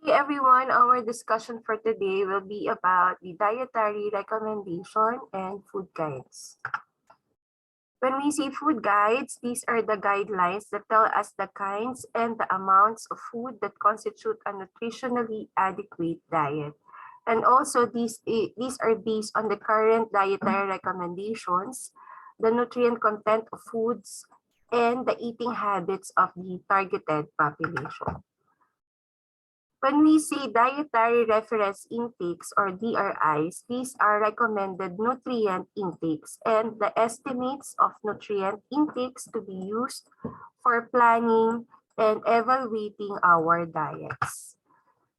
Hey everyone, our discussion for today will be about the dietary recommendation and food guides. When we say food guides, these are the guidelines that tell us the kinds and the amounts of food that constitute a nutritionally adequate diet. And also these are based on the current dietary recommendations, the nutrient content of foods, and the eating habits of the targeted population. When we say dietary reference intakes or DRIs, these are recommended nutrient intakes and the estimates of nutrient intakes to be used for planning and evaluating our diets.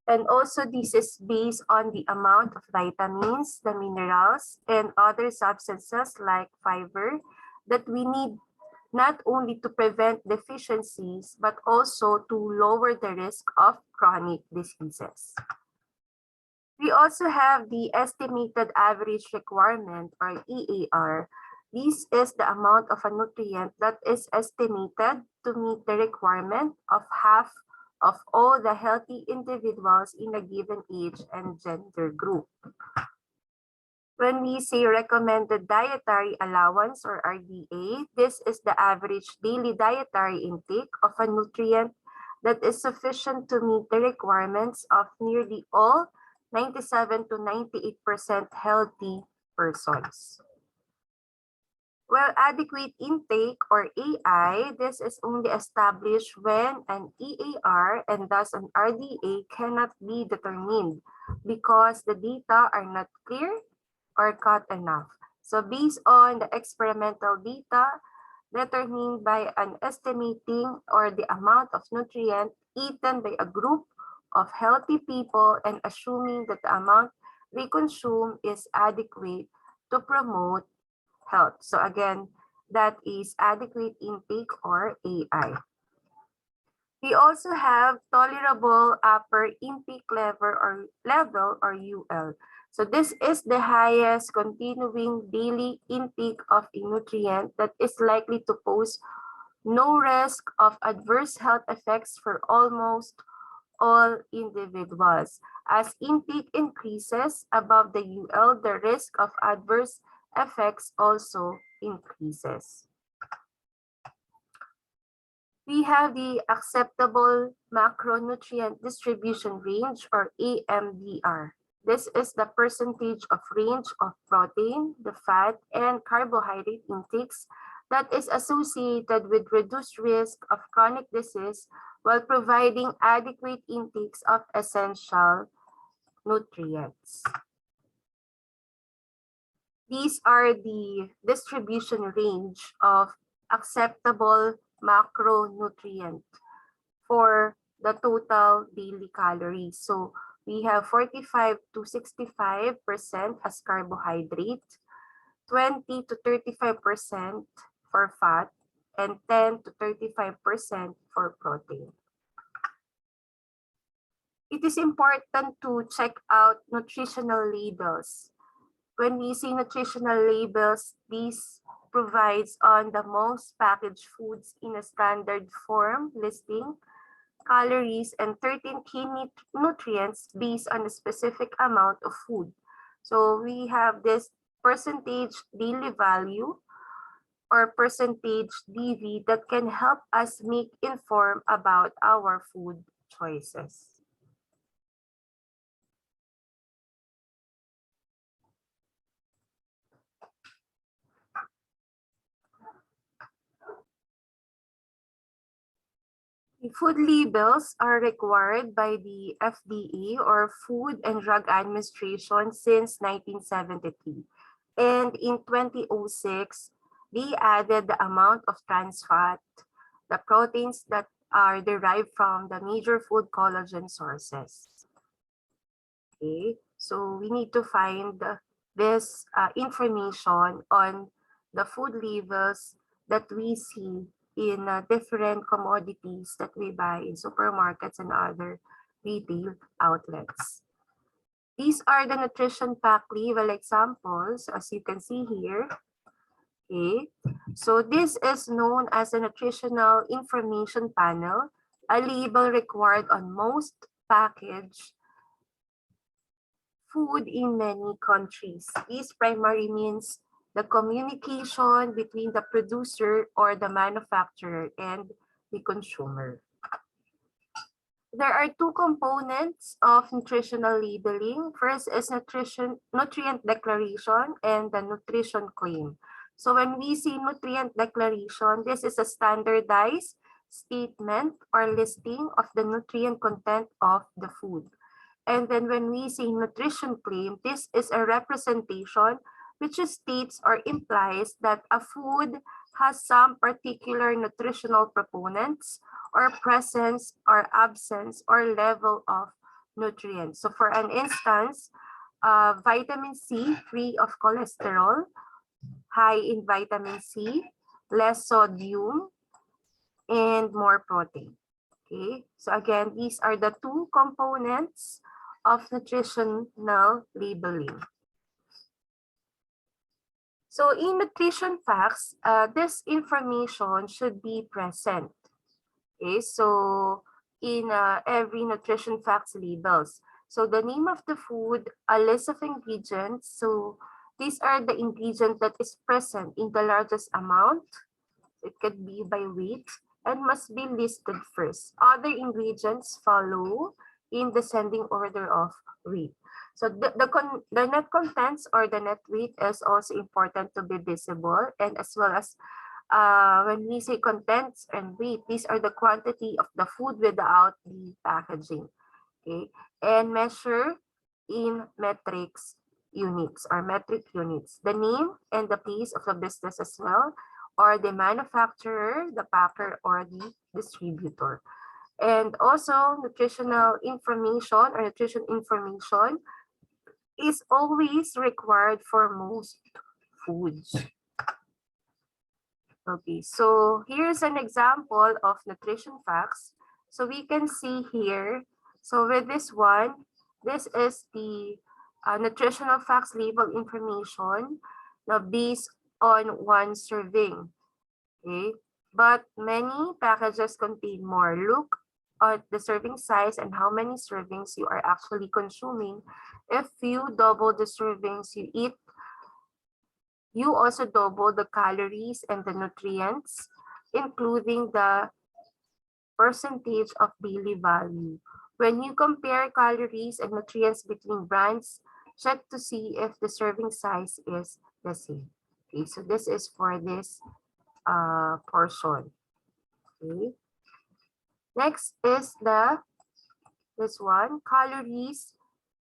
And also this is based on the amount of vitamins, the minerals, and other substances like fiber that we need not only to prevent deficiencies, but also to lower the risk of chronic diseases. We also have the estimated average requirement or EAR. This is the amount of a nutrient that is estimated to meet the requirement of half of all the healthy individuals in a given age and gender group. When we say recommended dietary allowance or RDA, this is the average daily dietary intake of a nutrient that is sufficient to meet the requirements of nearly all 97 to 98% healthy persons. Well, adequate intake or AI, this is only established when an EAR and thus an RDA cannot be determined because the data are not clear or cut enough. So based on the experimental data determined by an estimating or the amount of nutrient eaten by a group of healthy people and assuming that the amount they consume is adequate to promote health. So again, that is adequate intake or AI. We also have tolerable upper intake level or UL. So this is the highest continuing daily intake of a nutrient that is likely to pose no risk of adverse health effects for almost all individuals. As intake increases above the UL, the risk of adverse effects also increases. We have the acceptable macronutrient distribution range or AMDR. This is the percentage of range of protein, the fat, and carbohydrate intakes that is associated with reduced risk of chronic disease while providing adequate intakes of essential nutrients. These are the distribution range of acceptable macronutrient for the total daily calories. So we have 45 to 65% as carbohydrate, 20 to 35% for fat, and 10 to 35% for protein. It is important to check out nutritional labels. When we see nutritional labels, these provides on the most packaged foods in a standard form listing calories and 13 key nutrients based on a specific amount of food. So we have this percentage daily value or percentage DV that can help us make informed about our food choices. Food labels are required by the FDA or Food and Drug Administration since 1973. And in 2006, they added the amount of trans fat, the proteins that are derived from the major food collagen sources. Okay, so we need to find this information on the food labels that we see in different commodities that we buy in supermarkets and other retail outlets. These are the nutrition pack label examples, as you can see here. Okay, so this is known as a nutritional information panel, a label required on most package food in many countries. This primarily means the communication between the producer or the manufacturer and the consumer. There are two components of nutritional labeling. First is nutrient declaration and the nutrition claim. So when we see nutrient declaration, this is a standardized statement or listing of the nutrient content of the food. And then when we say nutrition claim, this is a representation which states or implies that a food has some particular nutritional proponents or presence or absence or level of nutrients. So for an instance, vitamin C, free of cholesterol, high in vitamin C, less sodium, and more protein. Okay, so again, these are the two components of nutritional labeling. So in nutrition facts, this information should be present. Okay, so in every nutrition facts labels. So the name of the food, a list of ingredients. So these are the ingredients that is present in the largest amount. It could be by weight and must be listed first. Other ingredients follow in descending order of weight. So the net contents or the net weight is also important to be visible, and as well as when we say contents and weight, these are the quantity of the food without the packaging. Okay, and measure in metrics units or metric units. The name and the place of the business as well, or the manufacturer, the packer, or the distributor. And also nutritional information or nutrition information is always required for most foods. Okay, so here's an example of nutrition facts. So we can see here, so with this one, this is the nutritional facts label information now based on one serving. Okay, but many packages contain more. Look at the serving size and how many servings you are actually consuming. If you double the servings you eat, you also double the calories and the nutrients, including the percentage of daily value. When you compare calories and nutrients between brands, check to see if the serving size is the same. Okay, so this is for this portion. Okay. Next is this one, calories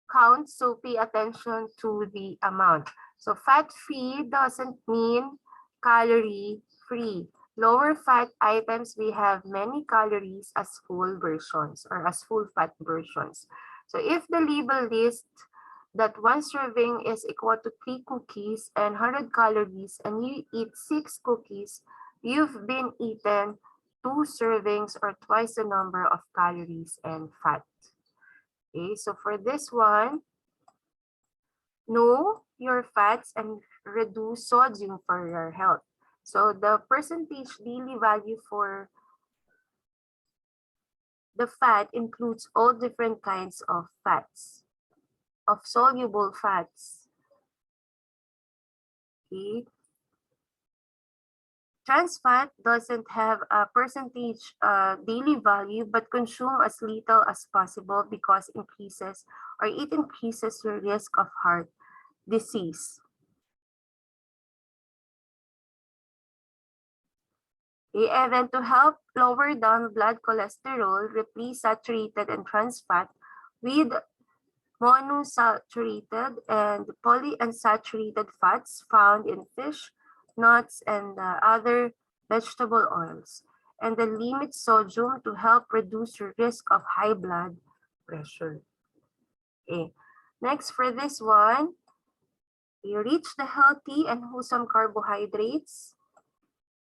count. So pay attention to the amount. So fat-free doesn't mean calorie-free. Lower fat items, we have many calories as full versions or as full fat versions. So if the label lists that one serving is equal to 3 cookies and 100 calories and you eat 6 cookies, you've been eaten 2 servings or twice the number of calories and fat. Okay, so for this one, know your fats and reduce sodium for your health. So the percentage daily value for the fat includes all different kinds of fats, of soluble fats. Okay. Trans fat doesn't have a percentage daily value, but consume as little as possible because it increases your risk of heart disease. Okay, and then to help lower down blood cholesterol, replace saturated and trans fat with monosaturated and polyunsaturated fats found in fish, nuts, and other vegetable oils, and then limit sodium to help reduce your risk of high blood pressure. Okay, next for this one, you reach the healthy and wholesome carbohydrates.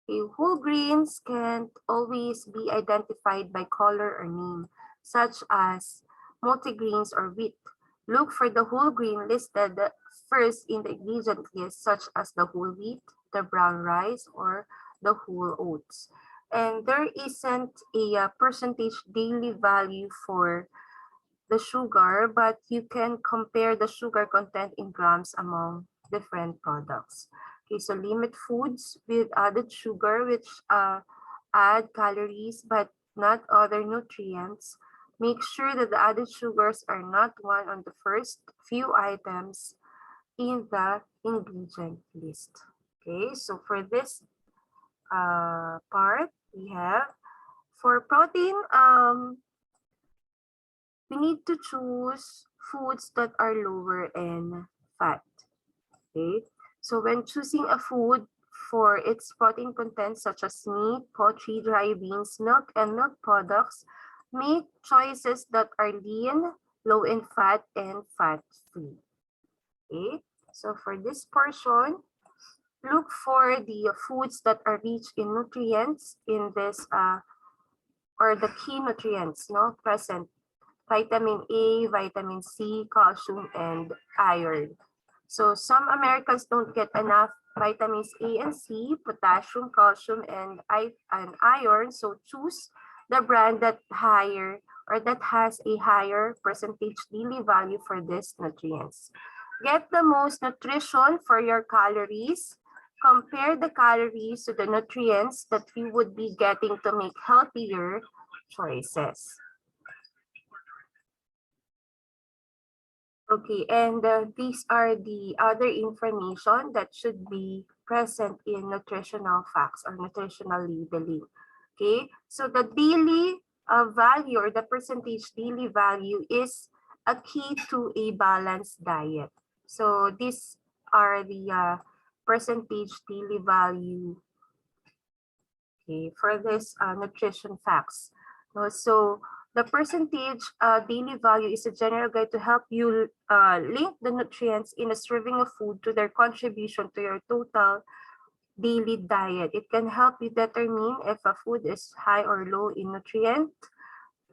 Okay, whole grains can't always be identified by color or name, such as multigrains or wheat. Look for the whole grain listed first in the ingredient list, such as the whole wheat, the brown rice, or the whole oats. And there isn't a percentage daily value for the sugar, but you can compare the sugar content in grams among different products. Okay, so limit foods with added sugar, which add calories but not other nutrients. Make sure that the added sugars are not one on the first few items in the ingredient list. Okay, so for this part, we have for protein, we need to choose foods that are lower in fat. Okay, so when choosing a food for its protein content, such as meat, poultry, dry beans, milk, and milk products, make choices that are lean, low in fat, and fat-free. Okay, so for this portion, look for the foods that are rich in nutrients in this, or the key nutrients present: vitamin A, vitamin C, calcium, and iron. So some Americans don't get enough vitamins A and C, potassium, calcium, and iron. So choose the brand that has a higher percentage daily value for these nutrients. Get the most nutrition for your calories. Compare the calories to the nutrients that you would be getting to make healthier choices. Okay, and these are the other information that should be present in nutritional facts or nutritional labeling. Okay, so the daily value or the percentage daily value is a key to a balanced diet. So these are the percentage daily value, okay, for this nutrition facts. So the percentage daily value is a general guide to help you link the nutrients in a serving of food to their contribution to your total daily diet. It can help you determine if a food is high or low in nutrient.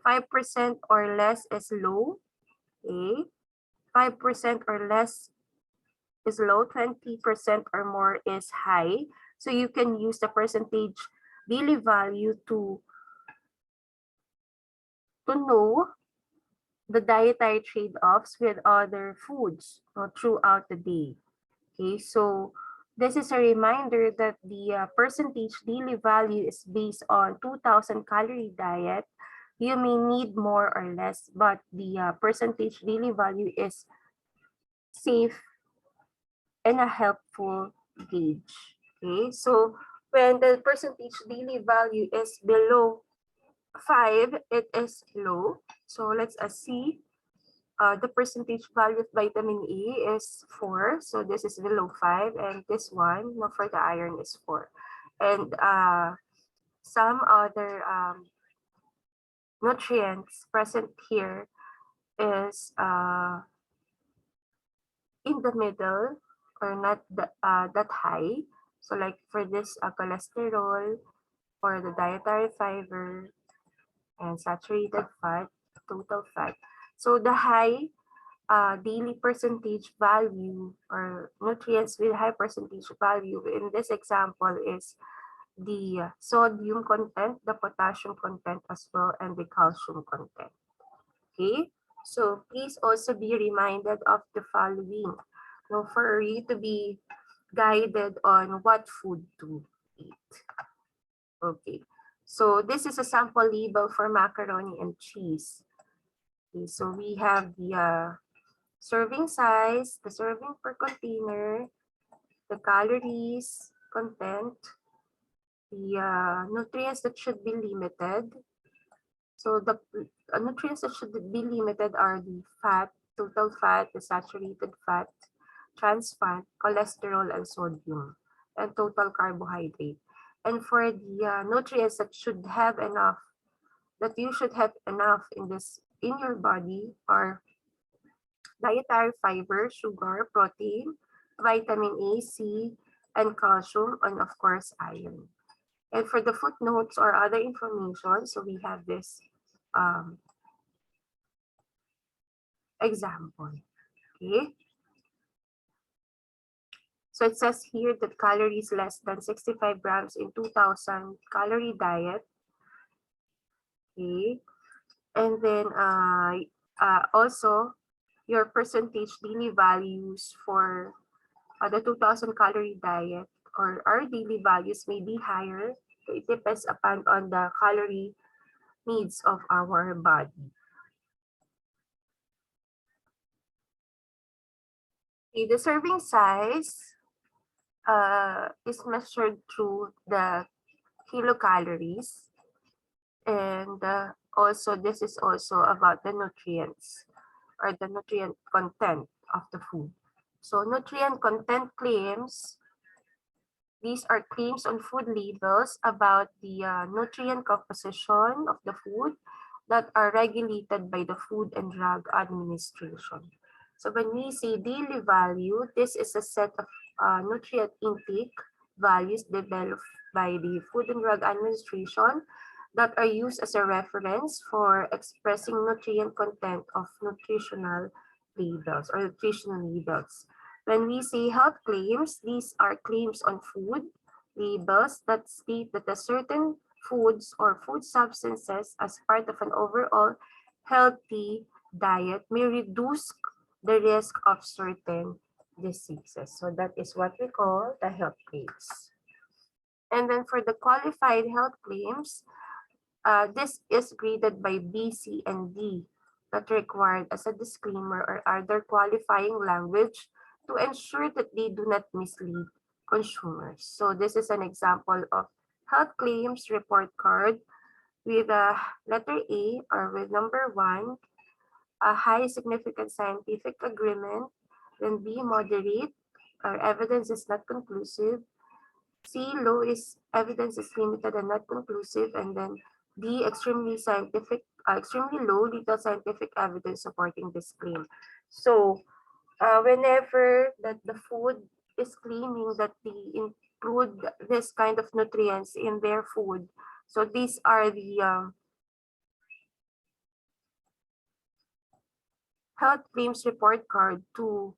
5% or less is low. Okay. 5% or less is low. 20% or more is high. So you can use the percentage daily value to know the dietary trade-offs with other foods throughout the day. Okay, so this is a reminder that the percentage daily value is based on 2,000 calorie diet. You may need more or less, but the percentage daily value is safe and a helpful gauge. Okay, so when the percentage daily value is below 5, it is low. So let's see. The percentage value of vitamin E is 4. So this is below 5. And this one, for the iron, is 4. And some other nutrients present here is in the middle or not that high. So like for this cholesterol or the dietary fiber and saturated fat, total fat. So the high daily percentage value or nutrients with high percentage value in this example is the sodium content, the potassium content as well, and the calcium content. Okay, so please also be reminded of the following. For you to be guided on what food to eat. Okay, so this is a sample label for macaroni and cheese. Okay, so we have the serving size, the serving per container, the calories, content, the nutrients that should be limited. So the nutrients that should be limited are the fat, total fat, the saturated fat, trans fat, cholesterol, and sodium, and total carbohydrate. And for the nutrients that should have enough, that you should have enough in your body are dietary fiber, sugar, protein, vitamin A, C, and calcium, and of course, iron. And for the footnotes or other information, so we have this example, okay? So it says here that calories less than 65 grams in 2,000 calorie diet, okay? And then Also, your percentage daily values for the 2,000 calorie diet or our daily values may be higher. It depends upon on the calorie needs of our body. Okay, the serving size is measured through the kilocalories, and also this is also about the nutrients or the nutrient content of the food. So nutrient content claims, these are claims on food labels about the nutrient composition of the food that are regulated by the Food and Drug Administration. So when we say daily value, this is a set of nutrient intake values developed by the Food and Drug Administration that are used as a reference for expressing nutrient content of nutritional labels or nutritional labels. When we say health claims, these are claims on food labels that state that a certain foods or food substances as part of an overall healthy diet may reduce the risk of certain diseases. So that is what we call the health claims. And then for the qualified health claims, this is graded by B, C, and D, that required as a disclaimer or other qualifying language to ensure that they do not mislead consumers. So this is an example of health claims report card with a letter A or with number 1, a high significant scientific agreement, then B, moderate, or evidence is not conclusive, C, low is evidence is limited and not conclusive, and then D, extremely low little scientific evidence supporting this claim. So whenever that the food is claiming that they include this kind of nutrients in their food, so these are the health claims report card to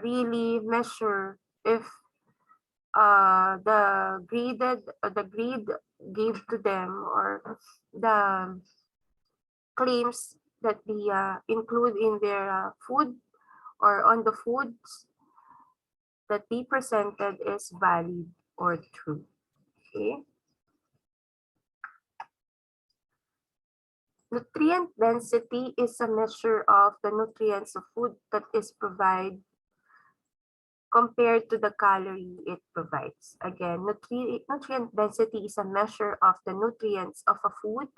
really measure if the grade gave to them or the claims that they include in their food or on the foods that they presented is valid or true. Okay. Nutrient density is a measure of the nutrients of food that is provided compared to the calorie it provides. Again, nutrient density is a measure of the nutrients of a food,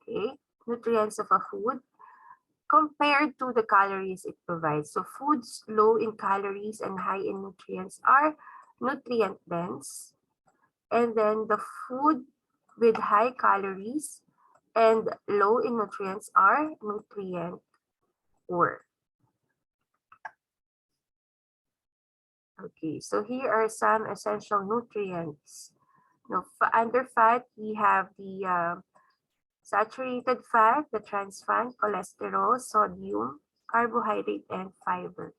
okay? Nutrients of a food compared to the calories it provides. So foods low in calories and high in nutrients are nutrient dense. And then the food with high calories and low in nutrients are nutrient poor. Okay, so here are some essential nutrients. Now, under fat, we have the saturated fat, the trans fat, cholesterol, sodium, carbohydrate, and fiber.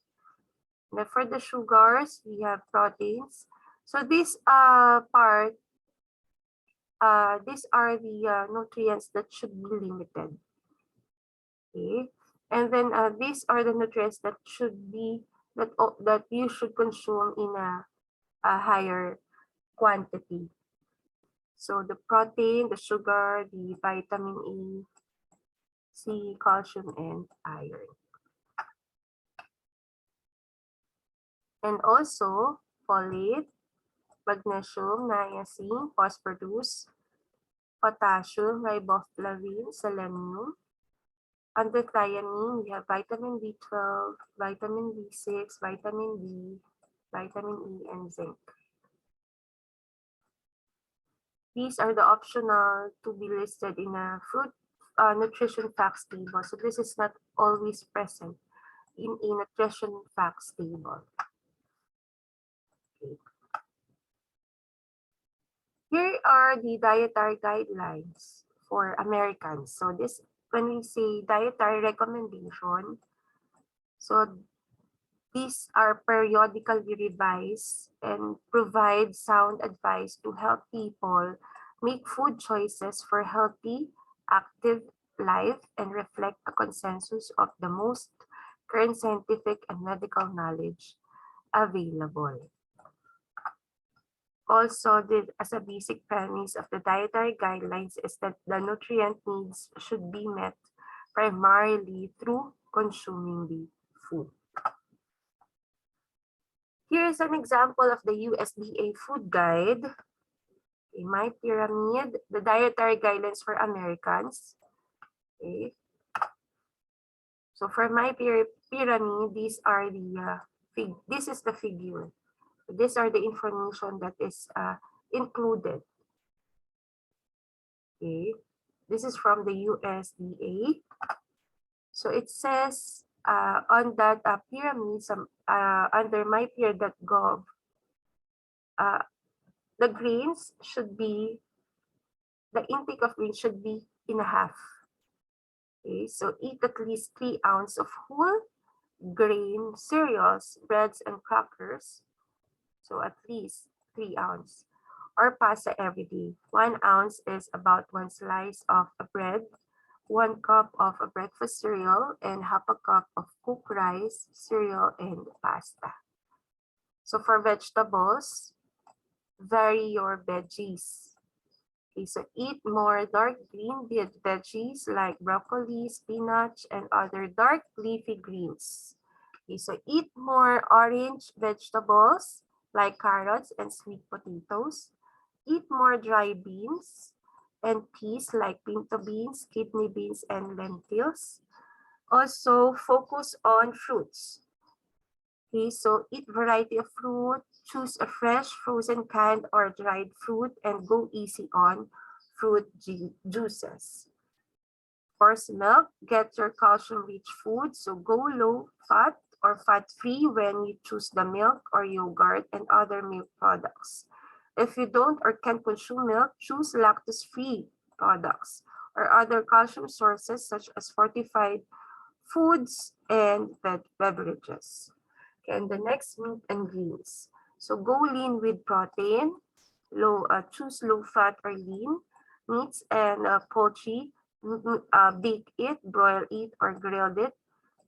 Now, for the sugars, we have proteins. So this these are the nutrients that should be limited. Okay, and then these are the nutrients that should be that you should consume in a higher quantity. So the protein, the sugar, the vitamin A, C, calcium, and iron. And also folate, magnesium, niacin, phosphorus, potassium, riboflavin, selenium. Under thiamine, we have vitamin B12, vitamin B6, vitamin D, vitamin E, and zinc. These are the optional to be listed in a food nutrition facts table. So this is not always present in a nutrition facts table. Okay. Here are the dietary guidelines for Americans. So this, when we say dietary recommendation, so these are periodically revised and provide sound advice to help people make food choices for healthy, active life and reflect a consensus of the most current scientific and medical knowledge available. Also, as a basic premise of the dietary guidelines is that the nutrient needs should be met primarily through consuming the food. Here is an example of the USDA food guide. Okay, my pyramid, the dietary guidelines for Americans. Okay. So for my pyramid, these are the this is the figure. These are the information that is included. Okay, this is from the USDA. So it says on that pyramid, under mypeer.gov, the grains should be, the intake of grains should be in a half. Okay, so eat at least 3 ounces of whole grain cereals, breads, and crackers. So at least 3 ounces. Or pasta every day. 1 ounce is about 1 slice of a bread, 1 cup of a breakfast cereal, and half a cup of cooked rice, cereal, and pasta. So for vegetables, vary your veggies. Okay, so eat more dark green veggies like broccoli, spinach, and other dark leafy greens. Okay, so eat more orange vegetables like carrots and sweet potatoes. Eat more dry beans and peas like pinto beans, kidney beans, and lentils. Also, focus on fruits. Okay, so eat variety of fruit, choose a fresh, frozen, canned, or dried fruit, and go easy on fruit juices. Course milk, get your calcium-rich food, so go low fat or fat-free when you choose the milk or yogurt and other milk products. If you don't or can't consume milk, choose lactose-free products or other calcium sources such as fortified foods and beverages. Okay, and the next, meat and greens. So go lean with protein, choose low fat or lean meats and poultry. Bake it, broil it, or grilled it.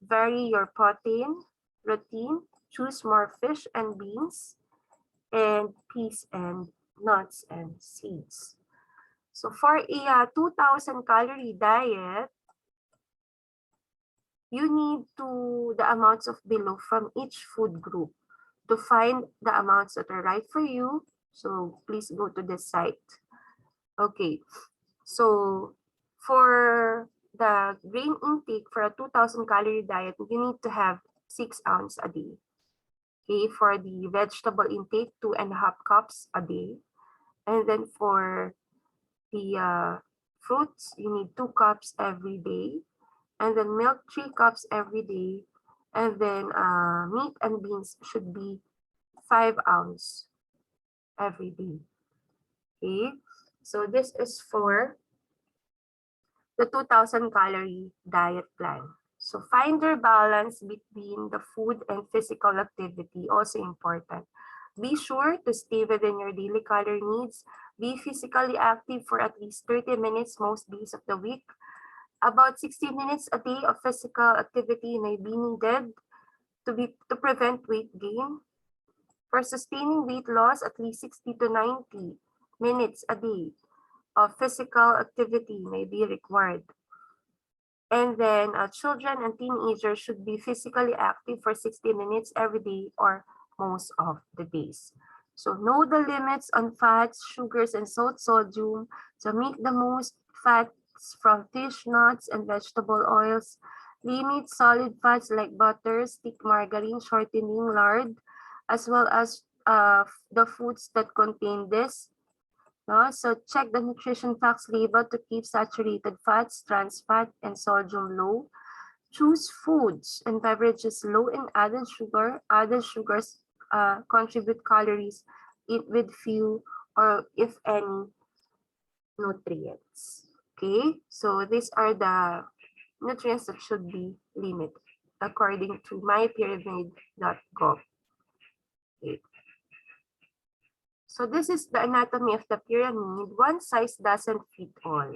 Vary your protein routine. Choose more fish and beans, and peas and nuts and seeds. So for a 2,000 calorie diet, you need the amounts of below from each food group. To find the amounts that are right for you, so please go to this site. Okay, so for the grain intake for a 2,000 calorie diet, you need to have 6 ounces a day. Okay, for the vegetable intake, 2.5 cups a day. And then for the fruits, you need 2 cups every day. And then milk, 3 cups every day. And then meat and beans should be 5 ounces every day. Okay, so this is for the 2,000 calorie diet plan. So find your balance between the food and physical activity, also important. Be sure to stay within your daily calorie needs. Be physically active for at least 30 minutes most days of the week. About 60 minutes a day of physical activity may be needed to prevent weight gain. For sustaining weight loss, at least 60 to 90 minutes a day of physical activity may be required. And then children and teenagers should be physically active for 60 minutes every day or most of the days. So know the limits on fats, sugars, and sodium to make the most fats from fish, nuts, and vegetable oils. Limit solid fats like butter, stick margarine, shortening, lard, as well as the foods that contain this. No? So check the nutrition facts label to keep saturated fats, trans fat, and sodium low. Choose foods and beverages low in added sugar. Added sugars contribute calories with few or if any nutrients. Okay, so these are the nutrients that should be limited according to mypyramid.gov. Okay. So this is the anatomy of the pyramid. One size doesn't fit all.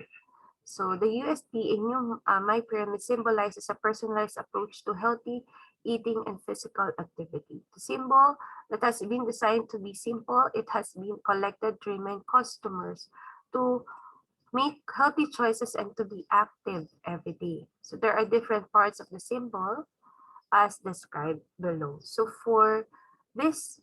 So the USP in My Pyramid symbolizes a personalized approach to healthy eating and physical activity. The symbol that has been designed to be simple, it has been collected to remind customers to make healthy choices and to be active every day. So there are different parts of the symbol as described below. So for this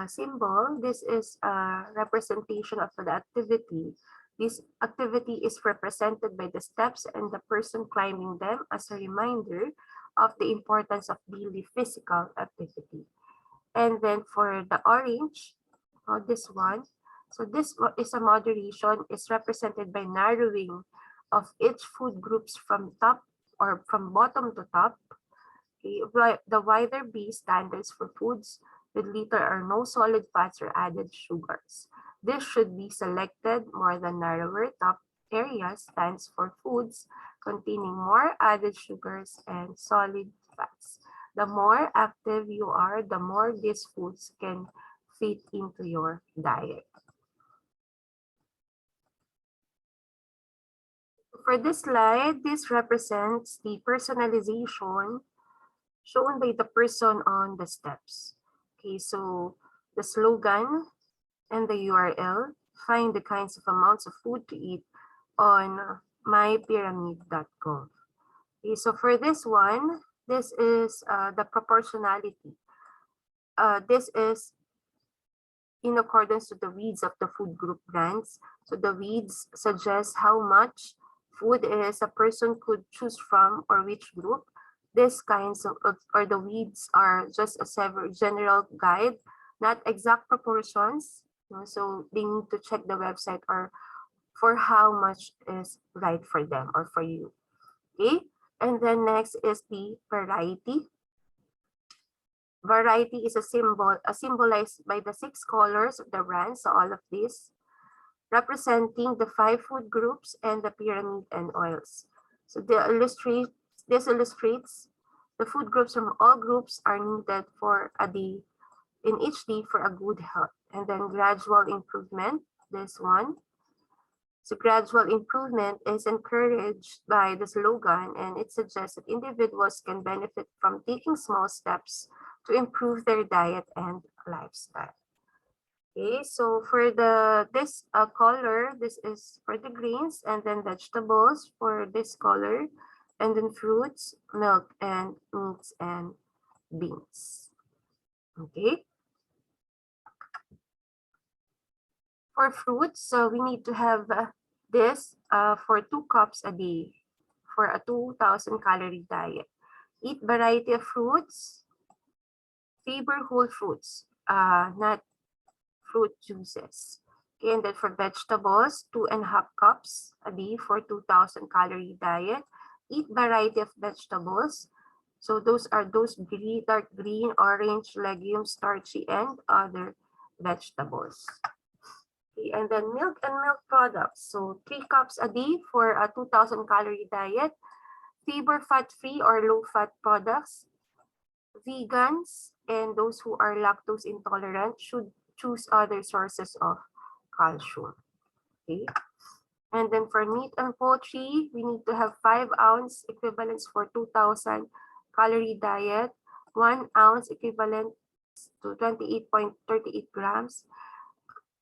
symbol, this is a representation of the activity. This activity is represented by the steps and the person climbing them as a reminder of the importance of daily physical activity. And then for the orange, this one, so this is a moderation, is represented by narrowing of each food groups from top or from bottom to top. Okay, the wider base standards for foods with little or no solid fats or added sugars. This should be selected more than narrower top area stands for foods containing more added sugars and solid fats. The more active you are, the more these foods can fit into your diet. For this slide, this represents the personalization shown by the person on the steps. Okay, so the slogan and the URL, find the kinds of amounts of food to eat on mypyramid.com. Okay, so for this one, this is the proportionality. This is in accordance to the weeds of the food group brands. So the weeds suggest how much food is a person could choose from or which group. These kinds of, or the weeds are just a general guide, not exact proportions. So they need to check the website or for how much is right for them or for you. Okay, and then next is the variety. Variety is a symbol, symbolized by the 6 colors of the brand. So all of these representing the 5 food groups and the pyramid and oils. So this illustrates the food groups from all groups are needed for a day, in each day for a good health. And then gradual improvement, this one. So gradual improvement is encouraged by the slogan, and it suggests that individuals can benefit from taking small steps to improve their diet and lifestyle. Okay, so for this color, this is for the greens, and then vegetables for this color, and then fruits, milk, and meats and beans. Okay. For fruits, so we need to have this for 2 cups a day for a 2,000 calorie diet. Eat variety of fruits, favor whole fruits, not fruit juices. Okay, and then for vegetables, 2.5 cups a day for 2,000 calorie diet. Eat variety of vegetables. So those are those green, dark green, orange, legumes, starchy, and other vegetables. Okay, and then milk and milk products. So 3 cups a day for a 2,000 calorie diet. Favor fat-free or low-fat products. Vegans and those who are lactose intolerant should choose other sources of calcium. Okay. And then for meat and poultry, we need to have 5-ounce equivalents for 2,000 calorie diet, 1 ounce equivalent to 28.38 grams,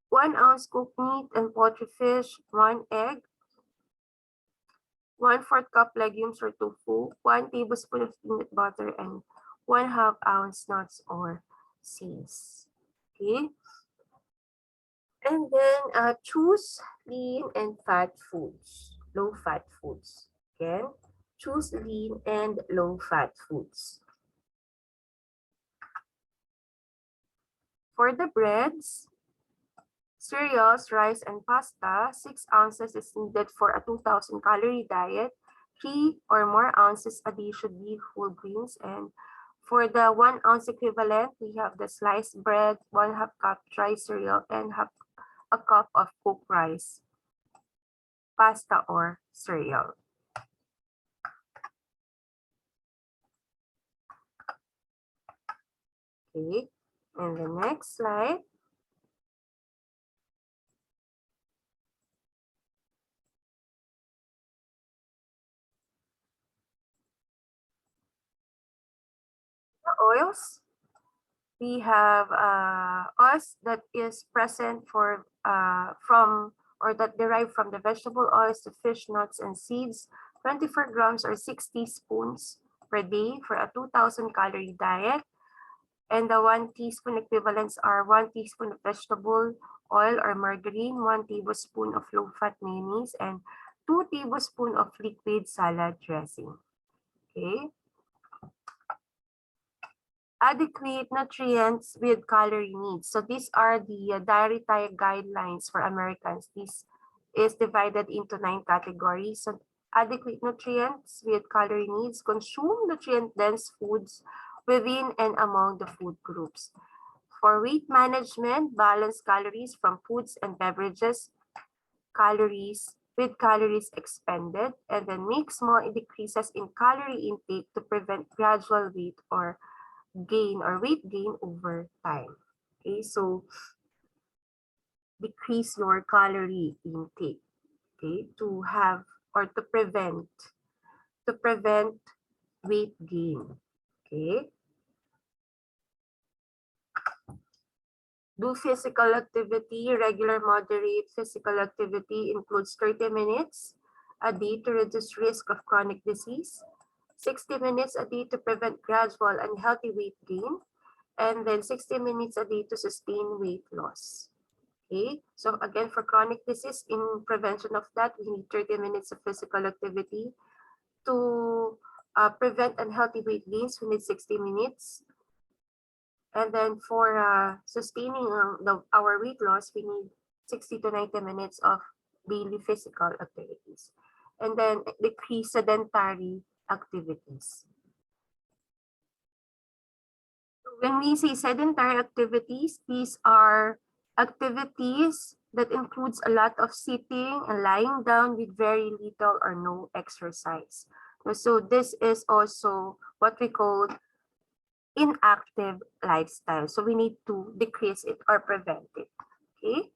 1 ounce cooked meat and poultry fish, 1 egg, 1/4 cup legumes or tofu, 1 tablespoon of peanut butter, and 1/2 ounce nuts or seeds. Okay. And then choose lean and fat foods, low fat foods. Again, choose lean and low fat foods. For the breads, cereals, rice, and pasta, 6 ounces is needed for a 2,000 calorie diet. 3 or more ounces a day should be whole grains. And for the 1 ounce equivalent, we have the sliced bread, 1/2 cup dry cereal, and half a cup of cooked rice, pasta, or cereal. Okay, and the next slide. oils. We have oils that is present from or that derive from the vegetable oils, the fish, nuts, and seeds. 24 grams or 6 teaspoons per day for a 2,000 calorie diet. And the 1 teaspoon equivalents are 1 teaspoon of vegetable oil or margarine, 1 tablespoon of low-fat mayonnaise, and 2 tablespoons of liquid salad dressing. Okay. Adequate nutrients with calorie needs. So these are the dietary guidelines for Americans. This is divided into 9 categories. So adequate nutrients with calorie needs: consume nutrient-dense foods within and among the food groups. For weight management, balance calories from foods and beverages, calories with calories expended, and then make small decreases in calorie intake to prevent gradual weight gain over time. Okay, so decrease your calorie intake, okay, to have or to prevent weight gain. Okay. Do physical activity. Regular moderate physical activity includes 30 minutes a day to reduce risk of chronic disease, 60 minutes a day to prevent gradual unhealthy weight gain, and then 60 minutes a day to sustain weight loss. Okay, so again, for chronic disease, in prevention of that, we need 30 minutes of physical activity. To prevent unhealthy weight gains, we need 60 minutes. And then for sustaining our weight loss, we need 60 to 90 minutes of daily physical activities. And then decrease sedentary activities. When we say sedentary activities, these are activities that includes a lot of sitting and lying down with very little or no exercise. So this is also what we call inactive lifestyle. So we need to decrease it or prevent it. Okay.